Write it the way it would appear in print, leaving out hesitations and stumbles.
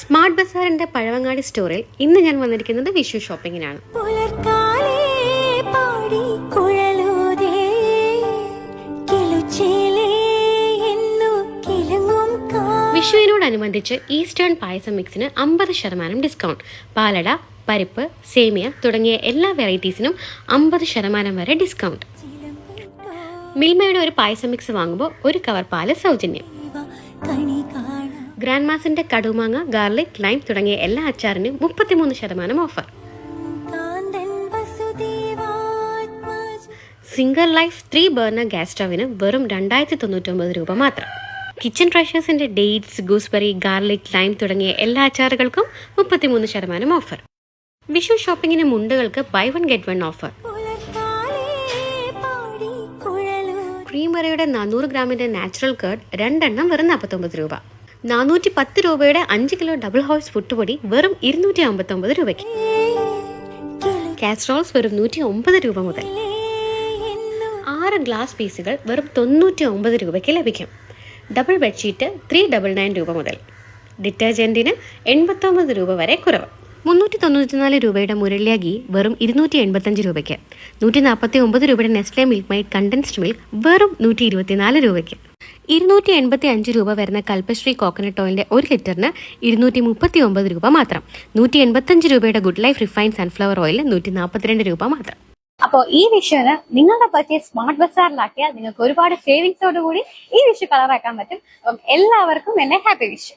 Smart ബസാറിന്റെ Pazhavangadi സ്റ്റോറിൽ ഇന്ന് ഞാൻ വന്നിരിക്കുന്നത് വിഷു ഷോപ്പിങ്ങിനാണ്. വിഷുവിനോടനുബന്ധിച്ച് ഈസ്റ്റേൺ പായസം മിക്സിന് 50% ഡിസ്കൗണ്ട്. പാലട, പരിപ്പ്, സേമിയ തുടങ്ങിയ എല്ലാ വെറൈറ്റീസിനും 50% വരെ ഡിസ്കൗണ്ട്. മിൽമയുടെ ഒരു പായസം മിക്സ് വാങ്ങുമ്പോൾ ഒരു കവർ പാല് സൗജന്യം. ഗ്രാൻഡ് മാസിന്റെ കടുമാങ്ങ, ഗാർലിക്, ലൈം തുടങ്ങിയ എല്ലാ അച്ചാറിനും 33% offer. Singer life 3 burner gas സ്റ്റവിന് വെറും 2099 രൂപ മാത്രം. കിച്ചൺ ട്രഷേഴ്സിന്റെ ഡേറ്റ്സ്, ഗൂസ്ബെറി, ഗാർലിക്, ലൈം തുടങ്ങിയ എല്ലാ അച്ചാറുകൾക്കും 33% ഓഫർ. വിഷു ഷോപ്പിങ്ങിന് മുണ്ടുകൾക്ക് ബൈ 1 ഗെറ്റ് 1 ഓഫർ. ക്രീമറിയുടെ 400 ഗ്രാമിന്റെ നാച്ചുറൽ കർഡ് 2 എണ്ണം വെറും 49 രൂപ. 410 രൂപയുടെ 5 കിലോ ഡബിൾ ഹോഴ്സ് പുട്ടുപൊടി വെറും 259 രൂപയ്ക്ക്. കാസ്ട്രോൾസ് വെറും 109 രൂപ മുതൽ. 6 ഗ്ലാസ് പീസുകൾ വെറും 99 രൂപയ്ക്ക് ലഭിക്കും. ഡബിൾ ബെഡ്ഷീറ്റ് 399 രൂപ മുതൽ. ഡിറ്റർജൻറ്റിന് 89 രൂപ വരെ കുറവ്. 394 രൂപയുടെ മുരളിയ ഗീ വെറും 285 രൂപയ്ക്ക്. 149 രൂപയുടെ Nestle milk might condensed milk വെറും 124 രൂപയ്ക്ക്. 285 രൂപ വരുന്ന കൽപശ്രീ കോക്കനട്ട് ഓയിലിന്റെ 1 ലിറ്ററിന് 239 രൂപ മാത്രം. 185 രൂപയുടെ good life refined sunflower oil 142 രൂപ മാത്രം. അപ്പോൾ ഈ വിഷുവിന് നിങ്ങളുടെ പർച്ചേസ് സ്മാർട്ട് ബസാറിലാക്കിയാൽ നിങ്ങൾക്ക് ഒരുപാട് സേവിങ്സോട് കൂടി ഈ വിഷു കളറാക്കാൻ പറ്റും. എല്ലാവർക്കും എന്നെ ഹാപ്പി വിഷു.